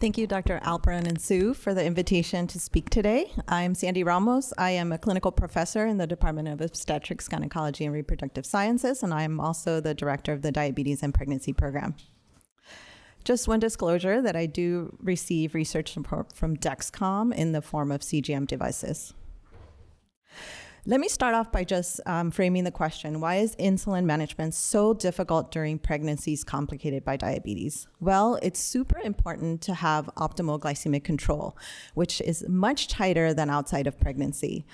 Thank you, Dr. Alperin and Sue, for the invitation to speak today. I'm Sandy Ramos. I am a clinical professor in the Department of Obstetrics, Gynecology, and Reproductive Sciences, and I am also the director of the Diabetes and Pregnancy Program. Just one disclosure that I do receive research support from Dexcom in the form of CGM devices. Let me start off by just framing the question, why is insulin management so difficult during pregnancies complicated by diabetes? Well, it's super important to have optimal glycemic control, which is much tighter than outside of pregnancy.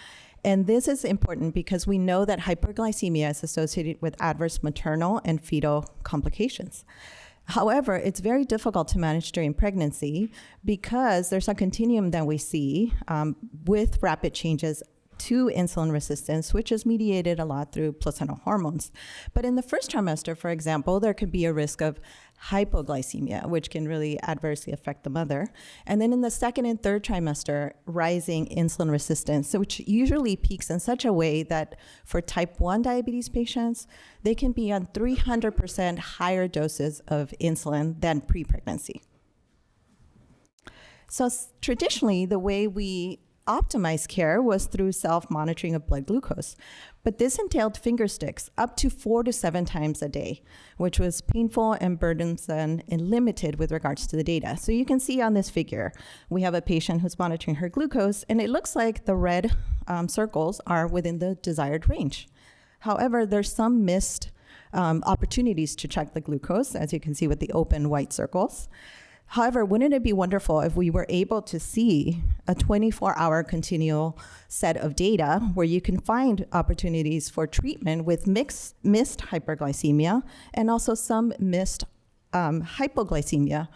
And this is important because we know that hyperglycemia is associated with adverse maternal and fetal complications. However, it's very difficult to manage during pregnancy because there's a continuum that we see with rapid changes to insulin resistance, which is mediated a lot through placental hormones. But in the first trimester, for example, there could be a risk of hypoglycemia, which can really adversely affect the mother. And then in the second and third trimester, rising insulin resistance, which usually peaks in such a way that for type 1 diabetes patients, they can be on 300% higher doses of insulin than pre-pregnancy. So traditionally, the way we optimized care was through self-monitoring of blood glucose. But this entailed finger sticks up to 4 to 7 times a day, which was painful and burdensome and limited with regards to the data. So you can see on this figure, we have a patient who's monitoring her glucose, and it looks like the red circles are within the desired range. However, there's some missed opportunities to check the glucose, as you can see with the open white circles. However, wouldn't it be wonderful if we were able to see a 24-hour continual set of data where you can find opportunities for treatment with missed hyperglycemia and also some missed hypoglycemia,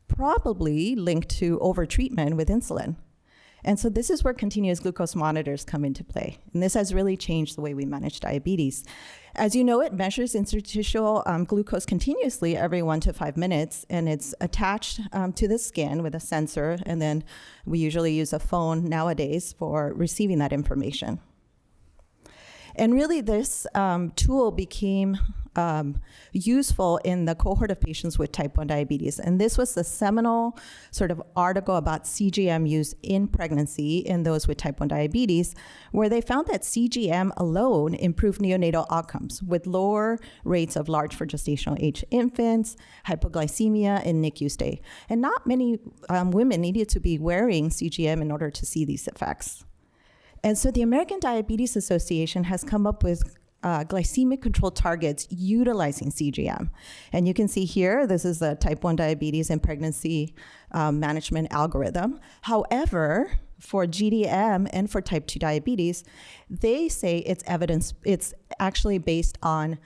probably linked to overtreatment with insulin. And so this is where continuous glucose monitors come into play. And this has really changed the way we manage diabetes. As you know, it measures interstitial glucose continuously every 1 to 5 minutes, and it's attached to the skin with a sensor, and then we usually use a phone nowadays for receiving that information. And really this tool became useful in the cohort of patients with type 1 diabetes. And this was the seminal sort of article about CGM use in pregnancy in those with type 1 diabetes, where they found that CGM alone improved neonatal outcomes with lower rates of large for gestational age infants, hypoglycemia, and NICU stay. And not many women needed to be wearing CGM in order to see these effects. And so the American Diabetes Association has come up with glycemic control targets utilizing CGM. And you can see here, this is the type 1 diabetes and pregnancy management algorithm. However, for GDM and for type 2 diabetes, they say it's actually based on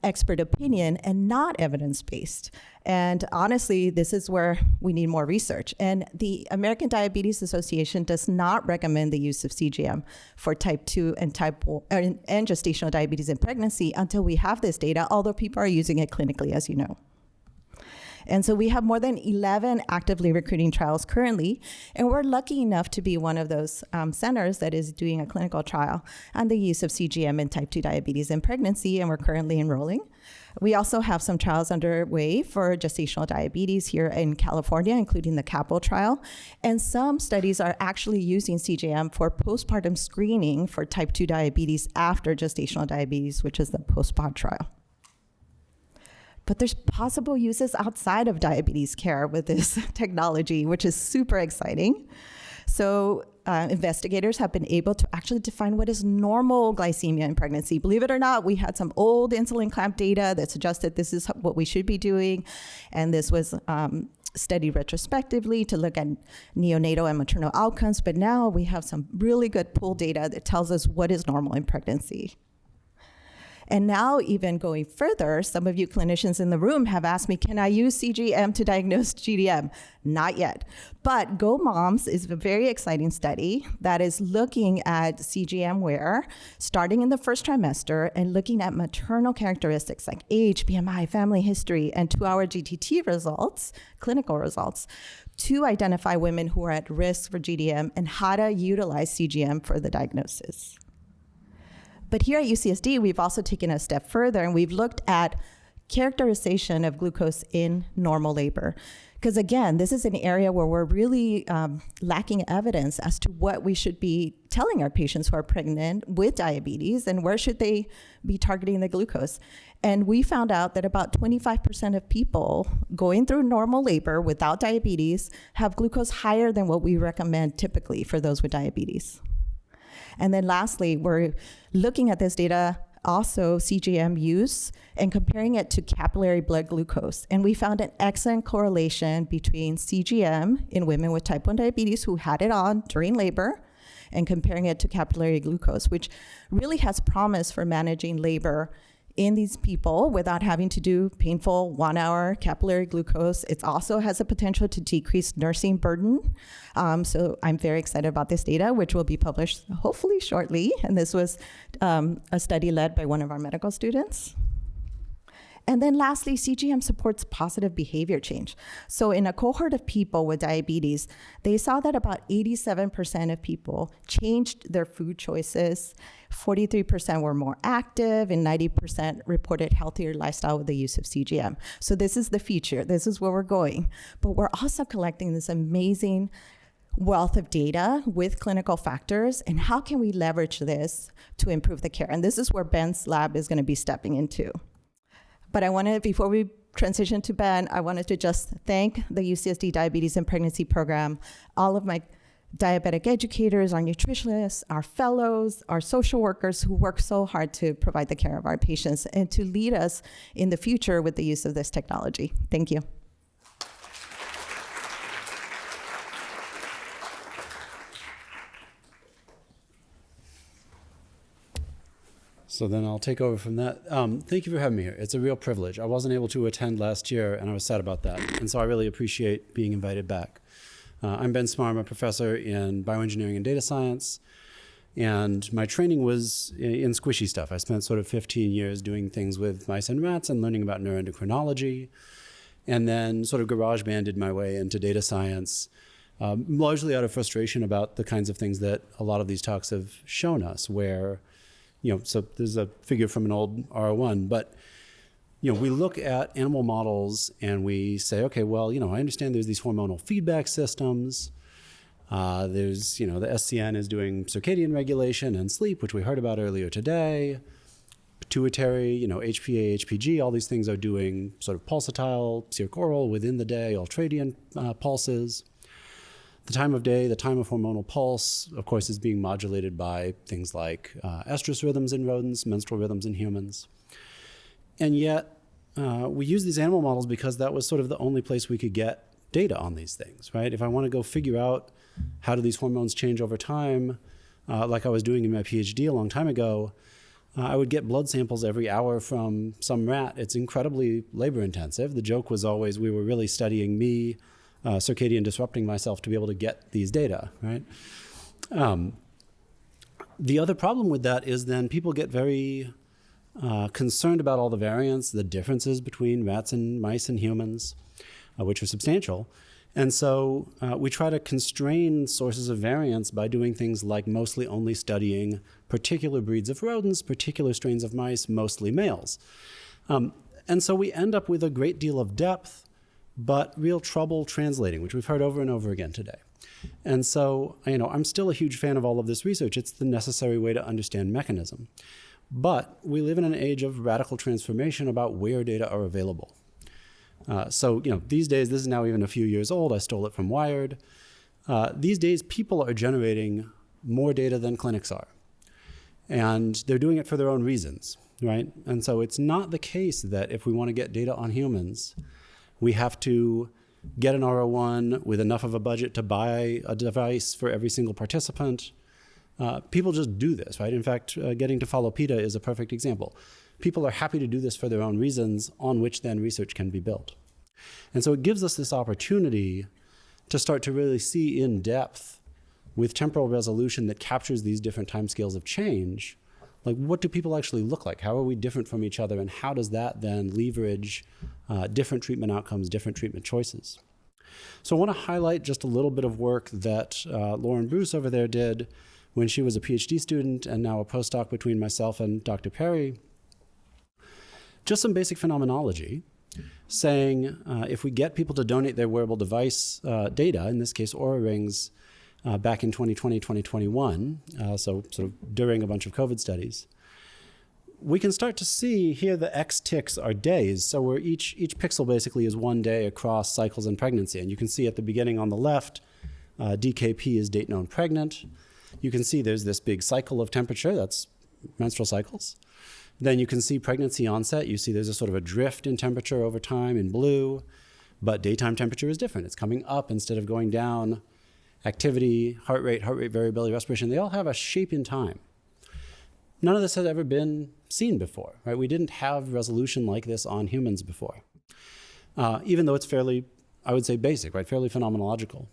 expert opinion and not evidence-based. And honestly, this is where we need more research. And the American Diabetes Association does not recommend the use of CGM for type 2 and and gestational diabetes in pregnancy until we have this data, although people are using it clinically, as you know. And so we have more than 11 actively recruiting trials currently, and we're lucky enough to be one of those centers that is doing a clinical trial on the use of CGM in type 2 diabetes in pregnancy, and we're currently enrolling. We also have some trials underway for gestational diabetes here in California, including the CAPL trial, and some studies are actually using CGM for postpartum screening for type 2 diabetes after gestational diabetes, which is the POSTPOD trial. But there's possible uses outside of diabetes care with this technology, which is super exciting. So investigators have been able to actually define what is normal glycemia in pregnancy. Believe it or not, we had some old insulin clamp data that suggested this is what we should be doing. And this was studied retrospectively to look at neonatal and maternal outcomes. But now we have some really good pooled data that tells us what is normal in pregnancy. And now, even going further, some of you clinicians in the room have asked me, can I use CGM to diagnose GDM? Not yet. But Go Moms is a very exciting study that is looking at CGM wear, starting in the first trimester, and looking at maternal characteristics like age, BMI, family history, and 2-hour GTT results, clinical results, to identify women who are at risk for GDM and how to utilize CGM for the diagnosis. But here at UCSD, we've also taken a step further, and we've looked at characterization of glucose in normal labor. Because again, this is an area where we're really lacking evidence as to what we should be telling our patients who are pregnant with diabetes and where should they be targeting the glucose. And we found out that about 25% of people going through normal labor without diabetes have glucose higher than what we recommend typically for those with diabetes. And then lastly, we're looking at this data, also CGM use, and comparing it to capillary blood glucose. And we found an excellent correlation between CGM in women with type 1 diabetes who had it on during labor and comparing it to capillary glucose, which really has promise for managing labor in these people without having to do painful 1 hour capillary glucose. It also has a potential to decrease nursing burden. So I'm very excited about this data, which will be published hopefully shortly. And this was a study led by one of our medical students. And then lastly, CGM supports positive behavior change. So in a cohort of people with diabetes, they saw that about 87% of people changed their food choices, 43% were more active, and 90% reported healthier lifestyle with the use of CGM. So this is the future. This is where we're going. But we're also collecting this amazing wealth of data with clinical factors, and how can we leverage this to improve the care? And this is where Ben's lab is going to be stepping into. But I wanted, before we transition to Ben, I wanted to just thank the UCSD Diabetes and Pregnancy Program, all of my diabetic educators, our nutritionists, our fellows, our social workers who work so hard to provide the care of our patients and to lead us in the future with the use of this technology. Thank you. So then I'll take over from that. Thank you for having me here. It's a real privilege. I wasn't able to attend last year, and I was sad about that. And so I really appreciate being invited back. I'm Ben Smarr. I'm a professor in bioengineering and data science. And my training was in squishy stuff. I spent sort of 15 years doing things with mice and rats and learning about neuroendocrinology. And then sort of garage banded my way into data science, largely out of frustration about the kinds of things that a lot of these talks have shown us, where so there's a figure from an old R1, but, we look at animal models and we say, okay, well, I understand there's these hormonal feedback systems. There's, the SCN is doing circadian regulation and sleep, which we heard about earlier today. Pituitary, HPA, HPG, all these things are doing sort of pulsatile, circoral, within the day, ultradian pulses. The time of day, the time of hormonal pulse, of course, is being modulated by things like estrus rhythms in rodents, menstrual rhythms in humans. And yet, we use these animal models because that was sort of the only place we could get data on these things, right? If I want to go figure out how do these hormones change over time, like I was doing in my Ph.D. a long time ago, I would get blood samples every hour from some rat. It's incredibly labor intensive. The joke was always we were really studying me, circadian disrupting myself to be able to get these data, right? The other problem with that is then people get very concerned about all the variants, the differences between rats and mice and humans, which are substantial. And so we try to constrain sources of variance by doing things like mostly only studying particular breeds of rodents, particular strains of mice, mostly males. And so we end up with a great deal of depth, but real trouble translating, which we've heard over and over again today. And so, I'm still a huge fan of all of this research. It's the necessary way to understand mechanism. But we live in an age of radical transformation about where data are available. So, these days, this is now even a few years old. I stole it from Wired. These days, people are generating more data than clinics are. And they're doing it for their own reasons, right? And so it's not the case that if we want to get data on humans, we have to get an R01 with enough of a budget to buy a device for every single participant. People just do this, right? In fact, getting to follow PETA is a perfect example. People are happy to do this for their own reasons, on which then research can be built. And so it gives us this opportunity to start to really see in depth, with temporal resolution that captures these different timescales of change, like what do people actually look like? How are we different from each other? And how does that then leverage different treatment outcomes, different treatment choices? So I want to highlight just a little bit of work that Lauren Bruce over there did when she was a Ph.D. student and now a postdoc between myself and Dr. Perry. Just some basic phenomenology. saying if we get people to donate their wearable device data, in this case Oura Rings, back in 2020, 2021, so sort of during a bunch of COVID studies, we can start to see here the X ticks are days. So where each pixel basically is 1 day across cycles and pregnancy. And you can see at the beginning on the left, DKP is date known pregnant. You can see there's this big cycle of temperature, that's menstrual cycles. Then you can see pregnancy onset. You see there's a sort of a drift in temperature over time in blue, but daytime temperature is different. It's coming up instead of going down. Activity, heart rate variability, respiration, they all have a shape in time. None of this has ever been seen before, right? We didn't have resolution like this on humans before, even though it's fairly, I would say, basic, right? Fairly phenomenological.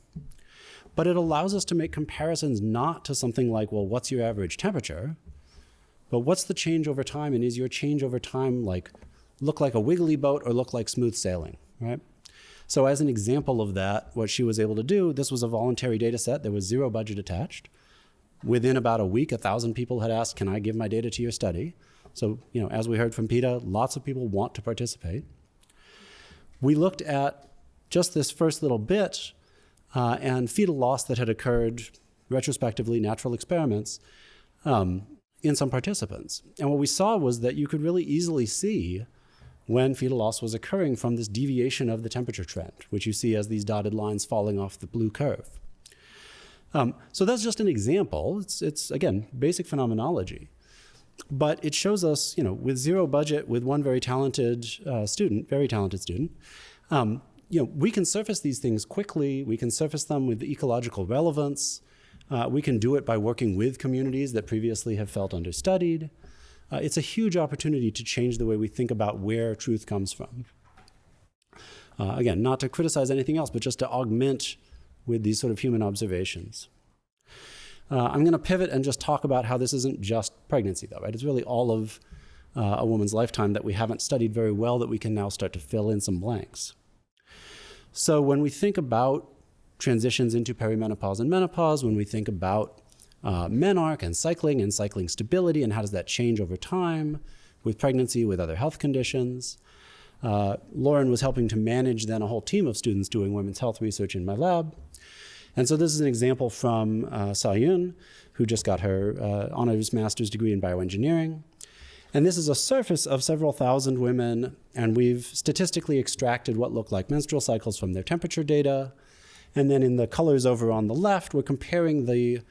But it allows us to make comparisons not to something like, well, what's your average temperature, but what's the change over time, and is your change over time look like a wiggly boat or look like smooth sailing, right? So as an example of that, what she was able to do, this was a voluntary data set. There was zero budget attached. Within about a week, 1,000 people had asked, can I give my data to your study? So, as we heard from PETA, lots of people want to participate. We looked at just this first little bit and fetal loss that had occurred retrospectively, natural experiments, in some participants. And what we saw was that you could really easily see when fetal loss was occurring from this deviation of the temperature trend, which you see as these dotted lines falling off the blue curve. So that's just an example. It's again, basic phenomenology. But it shows us, with zero budget, with one very talented student, we can surface these things quickly. We can surface them with ecological relevance. We can do it by working with communities that previously have felt understudied. It's a huge opportunity to change the way we think about where truth comes from. Again, not to criticize anything else, but just to augment with these sort of human observations. I'm going to pivot and just talk about how this isn't just pregnancy, though, right? It's really all of a woman's lifetime that we haven't studied very well that we can now start to fill in some blanks. So when we think about transitions into perimenopause and menopause, when we think about menarche and cycling stability and how does that change over time with pregnancy, with other health conditions, Lauren was helping to manage then a whole team of students doing women's health research in my lab. And so this is an example from Sayun, who just got her honors master's degree in bioengineering. And this is a surface of several thousand women, and we've statistically extracted what look like menstrual cycles from their temperature data. And then in the colors over on the left, we're comparing the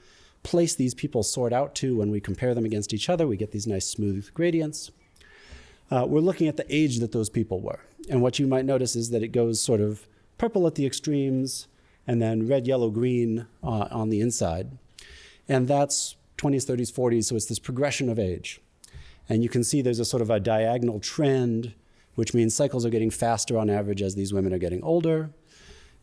place these people sort out to. When we compare them against each other, we get these nice smooth gradients. We're looking at the age that those people were. And what you might notice is that it goes sort of purple at the extremes, and then red, yellow, green on the inside. And that's 20s, 30s, 40s, so it's this progression of age. And you can see there's a sort of a diagonal trend, which means cycles are getting faster on average as these women are getting older.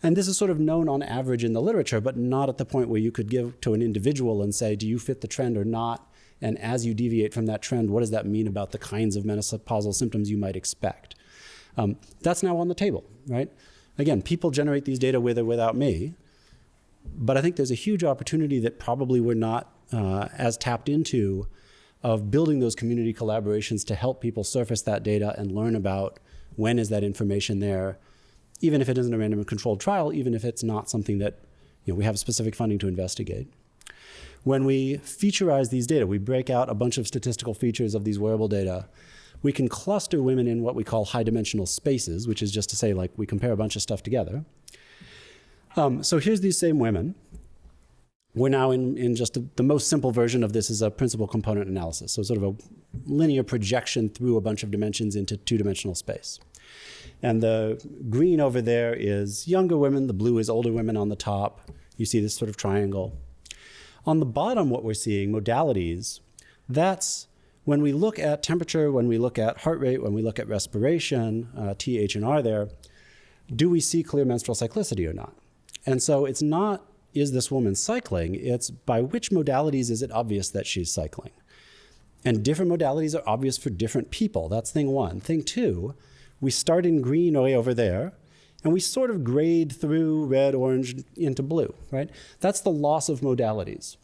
And this is sort of known on average in the literature, but not at the point where you could give to an individual and say, do you fit the trend or not? And as you deviate from that trend, what does that mean about the kinds of menopausal symptoms you might expect? That's now on the table, right? Again, people generate these data with or without me, but I think there's a huge opportunity that probably we're not as tapped into of building those community collaborations to help people surface that data and learn about when is that information there, even if it isn't a random controlled trial, even if it's not something that we have specific funding to investigate. When we featureize these data, we break out a bunch of statistical features of these wearable data. We can cluster women in what we call high dimensional spaces, which is just to say, we compare a bunch of stuff together. So here's these same women. We're now in just the most simple version of this is a principal component analysis. So sort of a linear projection through a bunch of dimensions into two-dimensional space. And the green over there is younger women. The blue is older women on the top. You see this sort of triangle. On the bottom, what we're seeing, modalities, that's when we look at temperature, when we look at heart rate, when we look at respiration, T, H, and R there, do we see clear menstrual cyclicity or not? And so it's not, is this woman cycling? It's by which modalities is it obvious that she's cycling? And different modalities are obvious for different people. That's thing one. Thing two, we start in green way over there, and we sort of grade through red, orange, into blue, right? That's the loss of modalities.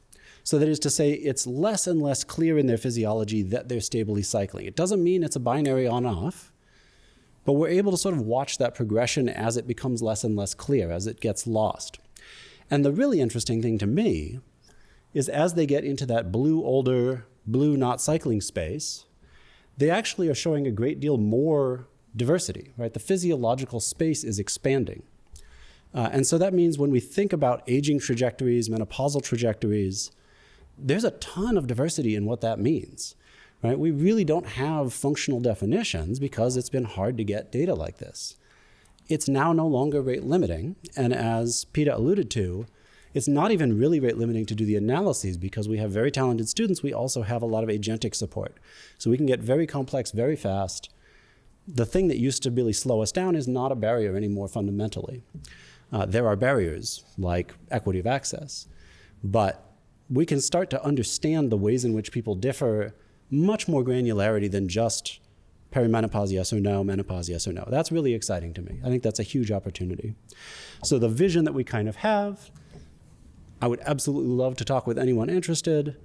So that is to say, it's less and less clear in their physiology that they're stably cycling. It doesn't mean it's a binary on-off, But we're able to sort of watch that progression as it becomes less and less clear, as it gets lost. And the really interesting thing to me is as they get into that older, blue not cycling space, they actually are showing a great deal more diversity, right? The physiological space is expanding. And so that means when we think about aging trajectories, menopausal trajectories, there's a ton of diversity in what that means, right? We really don't have functional definitions because it's been hard to get data like this. It's now no longer rate limiting. And as Peter alluded to, it's not even really rate limiting to do the analyses because we have very talented students. We also have a lot of agentic support. So we can get very complex very fast. The thing that used to really slow us down is not a barrier anymore fundamentally. There are barriers like equity of access, but we can start to understand the ways in which people differ much more granularity than just perimenopause, yes or no, menopause, yes or no. That's really exciting to me. I think that's a huge opportunity. So the vision that we kind of have, I would absolutely love to talk with anyone interested.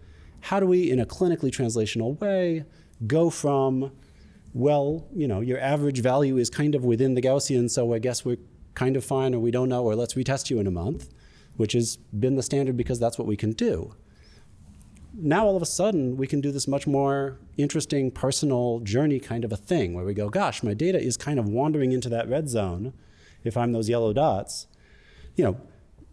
How do we, in a clinically translational way, go from, well, your average value is kind of within the Gaussian, so I guess we're kind of fine, or we don't know, or let's retest you in a month, which has been the standard because that's what we can do. Now, all of a sudden, we can do this much more interesting personal journey kind of a thing where we go, gosh, my data is kind of wandering into that red zone if I'm those yellow dots.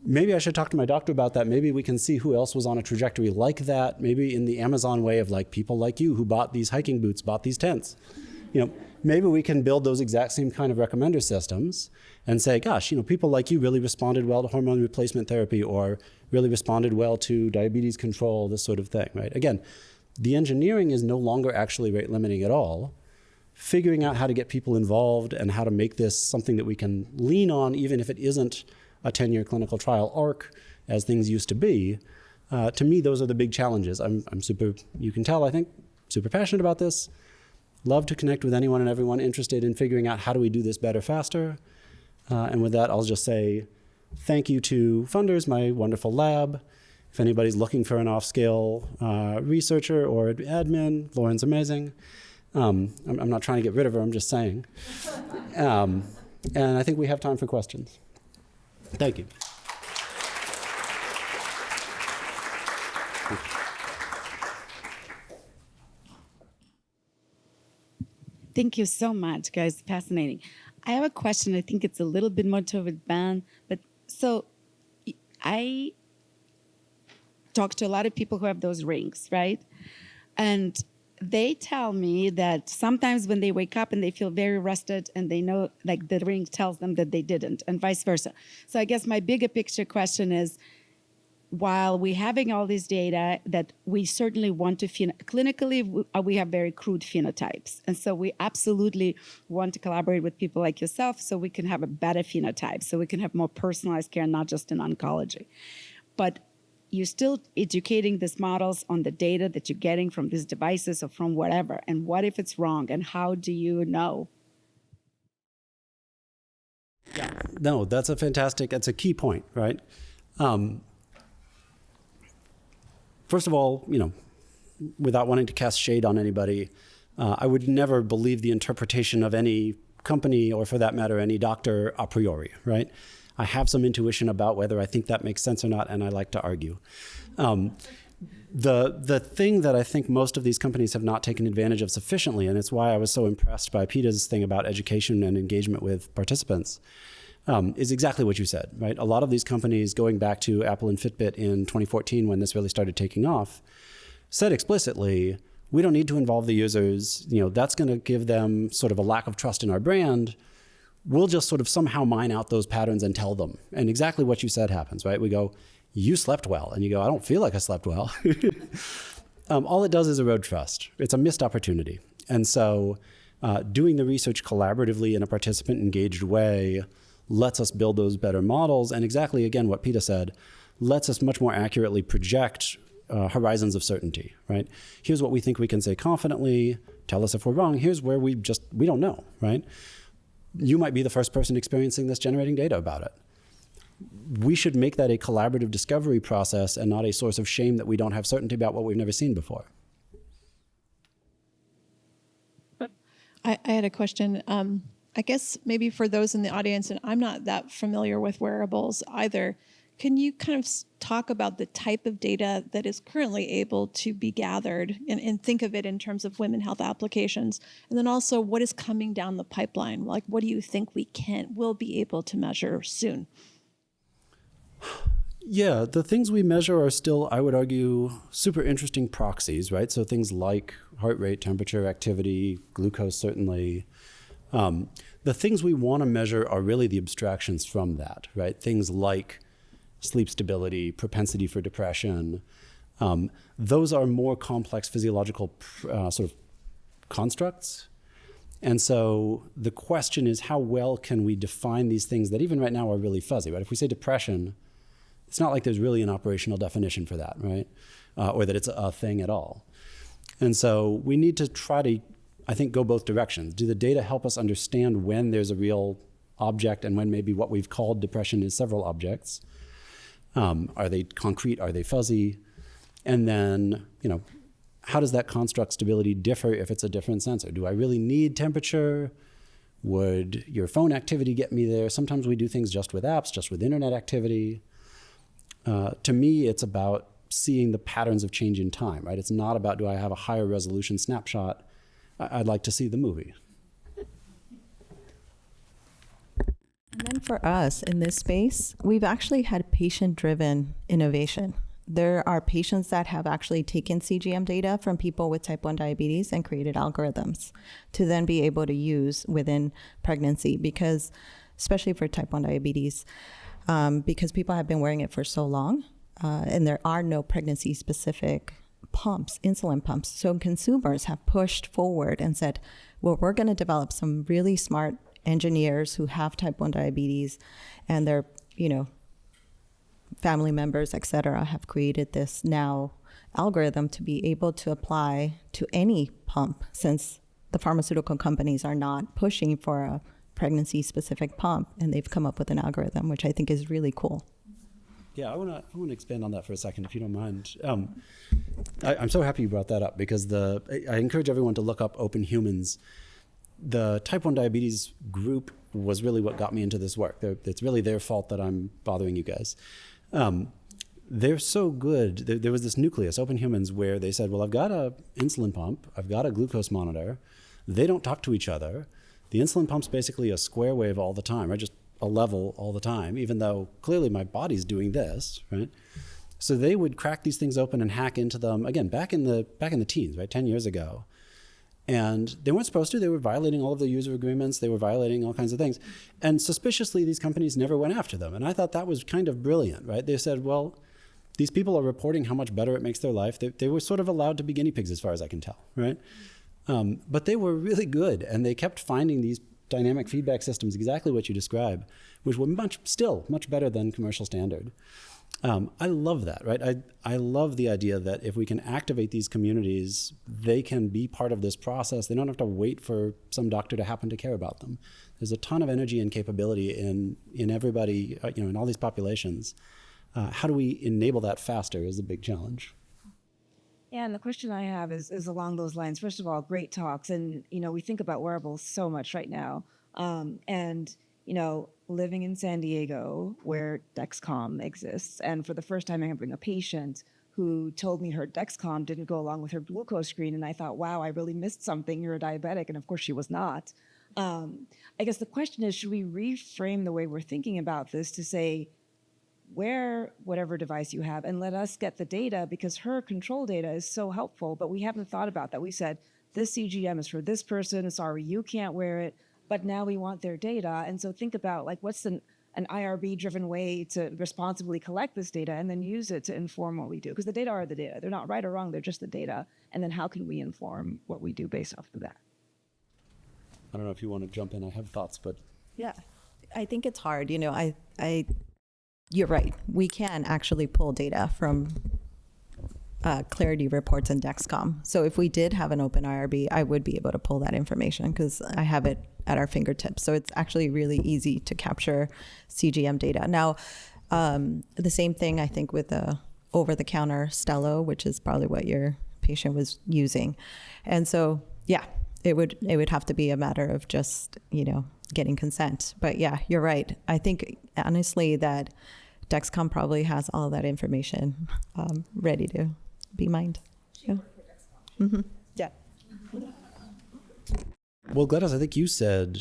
Maybe I should talk to my doctor about that. Maybe we can see who else was on a trajectory like that. Maybe in the Amazon way of like people like you who bought these hiking boots, bought these tents. Maybe we can build those exact same kind of recommender systems and say, gosh, people like you really responded well to hormone replacement therapy or really responded well to diabetes control, this sort of thing, right? Again, the engineering is no longer actually rate limiting at all. Figuring out how to get people involved and how to make this something that we can lean on, even if it isn't a 10-year clinical trial arc as things used to be, to me, those are the big challenges. I'm super, you can tell, I think, super passionate about this. Love to connect with anyone and everyone interested in figuring out how do we do this better, faster. And with that, I'll just say thank you to funders, my wonderful lab. If anybody's looking for an off-scale researcher or admin, Lauren's amazing. I'm not trying to get rid of her, I'm just saying. And I think we have time for questions. Thank you. Thank you so much, guys. Fascinating. I have a question. I think it's a little bit more to Ben, but so I talk to a lot of people who have those rings, right? And they tell me that sometimes when they wake up and they feel very rested and they know like the ring tells them that they didn't and vice versa. So I guess my bigger picture question is, while we're having all this data that we certainly want to, clinically, we have very crude phenotypes. And so we absolutely want to collaborate with people like yourself so we can have a better phenotype, so we can have more personalized care, not just in oncology. But you're still educating these models on the data that you're getting from these devices or from whatever. And what if it's wrong? And how do you know? Yeah, no, that's a key point, right? First of all, without wanting to cast shade on anybody, I would never believe the interpretation of any company or for that matter, any doctor a priori, right? I have some intuition about whether I think that makes sense or not, and I like to argue. The thing that I think most of these companies have not taken advantage of sufficiently, and it's why I was so impressed by Peter's thing about education and engagement with participants, is exactly what you said, right? A lot of these companies, going back to Apple and Fitbit in 2014 when this really started taking off, said explicitly, we don't need to involve the users. That's going to give them sort of a lack of trust in our brand. We'll just sort of somehow mine out those patterns and tell them. And exactly what you said happens, right? We go, you slept well. And you go, I don't feel like I slept well. All it does is erode trust. It's a missed opportunity. And so doing the research collaboratively in a participant engaged way lets us build those better models. And exactly, again, what Peter said, lets us much more accurately project horizons of certainty, right? Here's what we think we can say confidently. Tell us if we're wrong. Here's where we don't know, right? You might be the first person experiencing this, generating data about it. We should make that a collaborative discovery process and not a source of shame that we don't have certainty about what we've never seen before. I had a question. I guess maybe for those in the audience, and I'm not that familiar with wearables either, can you kind of talk about the type of data that is currently able to be gathered and think of it in terms of women health applications? And then also what is coming down the pipeline? Like, what do you think will be able to measure soon? Yeah, the things we measure are still, I would argue, super interesting proxies, right? So things like heart rate, temperature, activity, glucose, certainly. The things we want to measure are really the abstractions from that, right? Things like sleep stability, propensity for depression. Those are more complex physiological sort of constructs. And so the question is, how well can we define these things that even right now are really fuzzy, right? If we say depression, it's not like there's really an operational definition for that, right? Or that it's a thing at all. And so we need to try to, I think, go both directions. Do the data help us understand when there's a real object and when maybe what we've called depression is several objects? Are they concrete? Are they fuzzy? And then, how does that construct stability differ if it's a different sensor? Do I really need temperature? Would your phone activity get me there? Sometimes we do things just with apps, just with internet activity. To me, it's about seeing the patterns of change in time, right? It's not about, do I have a higher resolution snapshot? I'd like to see the movie. And then for us in this space, we've actually had patient-driven innovation. There are patients that have actually taken CGM data from people with type 1 diabetes and created algorithms to then be able to use within pregnancy, because especially for type 1 diabetes, because people have been wearing it for so long, and there are no pregnancy-specific pumps, insulin pumps. So consumers have pushed forward and said, well, we're going to develop some really smart engineers who have type 1 diabetes, and their, family members, et cetera, have created this now algorithm to be able to apply to any pump, since the pharmaceutical companies are not pushing for a pregnancy-specific pump, and they've come up with an algorithm, which I think is really cool. Yeah, I want to expand on that for a second, if you don't mind. I'm so happy you brought that up, because I encourage everyone to look up Open Humans. The type 1 diabetes group was really what got me into this work. It's really their fault that I'm bothering you guys. They're so good. There was this nucleus, Open Humans, where they said, well, I've got an insulin pump, I've got a glucose monitor. They don't talk to each other. The insulin pump's basically a square wave all the time, right? Just a level all the time, even though clearly my body's doing this, right? So they would crack these things open and hack into them, again, back in the teens, right, 10 years ago. And they weren't supposed to. They were violating all of the user agreements. They were violating all kinds of things. And suspiciously, these companies never went after them. And I thought that was kind of brilliant, right? They said, well, these people are reporting how much better it makes their life. They were sort of allowed to be guinea pigs, as far as I can tell, right? But they were really good, and they kept finding these dynamic feedback systems, exactly what you described, which were much better than commercial standard. I love that, right? I love the idea that if we can activate these communities, they can be part of this process. They don't have to wait for some doctor to happen to care about them. There's a ton of energy and capability in everybody, in all these populations. How do we enable that faster is a big challenge. Yeah, and the question I have is along those lines. First of all, great talks. And, we think about wearables so much right now. Living in San Diego, where Dexcom exists, and for the first time having a patient who told me her Dexcom didn't go along with her glucose screen, and I thought, wow, I really missed something. You're a diabetic, and of course she was not. I guess the question is, should we reframe the way we're thinking about this to say, wear whatever device you have and let us get the data, because her control data is so helpful, but we haven't thought about that. We said, this CGM is for this person, sorry, you can't wear it, but now we want their data. And so think about what's an IRB-driven way to responsibly collect this data and then use it to inform what we do, because the data are the data. They're not right or wrong, they're just the data. And then how can we inform what we do based off of that? I don't know if you want to jump in. I have thoughts, but... Yeah, I think it's hard. You're right. We can actually pull data from Clarity reports and Dexcom. So if we did have an open IRB, I would be able to pull that information because I have it at our fingertips. So it's actually really easy to capture CGM data. Now, the same thing I think with the over-the-counter Stelo, which is probably what your patient was using. And so, yeah, it would have to be a matter of just, getting consent. But yeah, you're right. I think honestly that Dexcom probably has all that information ready to be mined. Yeah. Mm-hmm. Yeah. Well, Gladys, I think you said,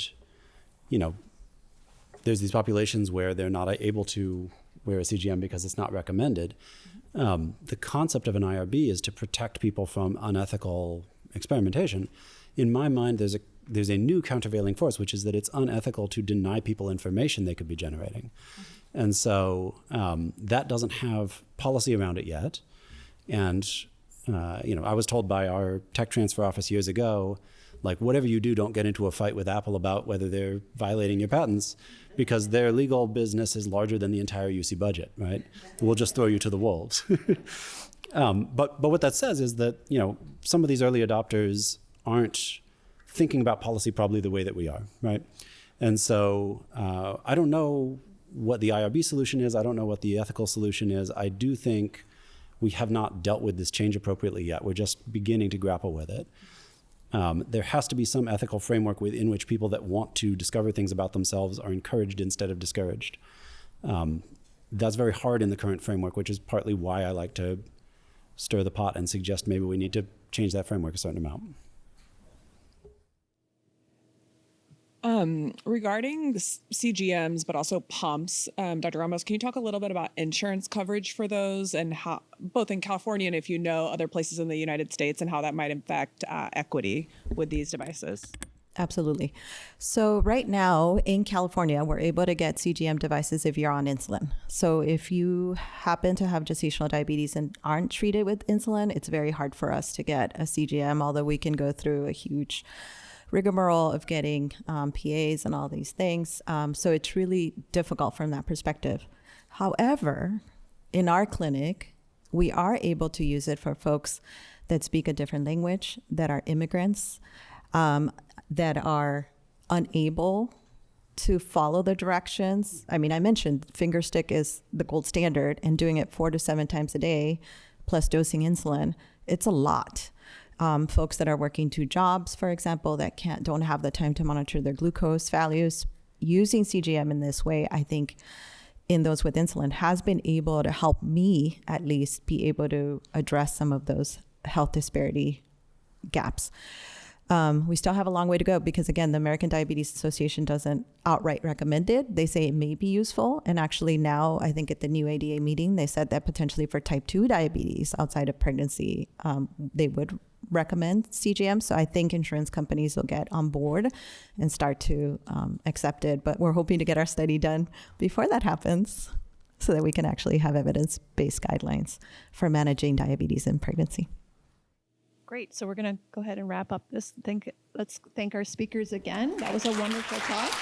there's these populations where they're not able to wear a CGM because it's not recommended. The concept of an IRB is to protect people from unethical experimentation. In my mind, there's a new countervailing force, which is that it's unethical to deny people information they could be generating. And so that doesn't have policy around it yet. And, I was told by our tech transfer office years ago, like, whatever you do, don't get into a fight with Apple about whether they're violating your patents, because their legal business is larger than the entire UC budget, right? We'll just throw you to the wolves. But what that says is that, some of these early adopters aren't thinking about policy probably the way that we are, right? And so I don't know what the IRB solution is. I don't know what the ethical solution is. I do think we have not dealt with this change appropriately yet. We're just beginning to grapple with it. There has to be some ethical framework within which people that want to discover things about themselves are encouraged instead of discouraged. That's very hard in the current framework, which is partly why I like to stir the pot and suggest maybe we need to change that framework a certain amount. Regarding the CGMs, but also pumps, Dr. Ramos, can you talk a little bit about insurance coverage for those, and how, both in California and if you know other places in the United States, and how that might affect equity with these devices? Absolutely. So right now in California, we're able to get CGM devices if you're on insulin. So if you happen to have gestational diabetes and aren't treated with insulin, it's very hard for us to get a CGM, although we can go through a huge rigmarole of getting PAs and all these things. So it's really difficult from that perspective. However, in our clinic, we are able to use it for folks that speak a different language, that are immigrants, that are unable to follow the directions. I mean, I mentioned finger stick is the gold standard, and doing it 4 to 7 times a day, plus dosing insulin, it's a lot. Folks that are working 2 jobs, for example, that don't have the time to monitor their glucose values, using CGM in this way, I think in those with insulin has been able to help me at least be able to address some of those health disparity gaps. We still have a long way to go because, again, the American Diabetes Association doesn't outright recommend it. They say it may be useful. And actually now, I think at the new ADA meeting, they said that potentially for type 2 diabetes outside of pregnancy, they would recommend CGM. So I think insurance companies will get on board and start to accept it. But we're hoping to get our study done before that happens so that we can actually have evidence-based guidelines for managing diabetes in pregnancy. Great. So we're going to go ahead and wrap up this. Let's thank our speakers again. That was a wonderful talk.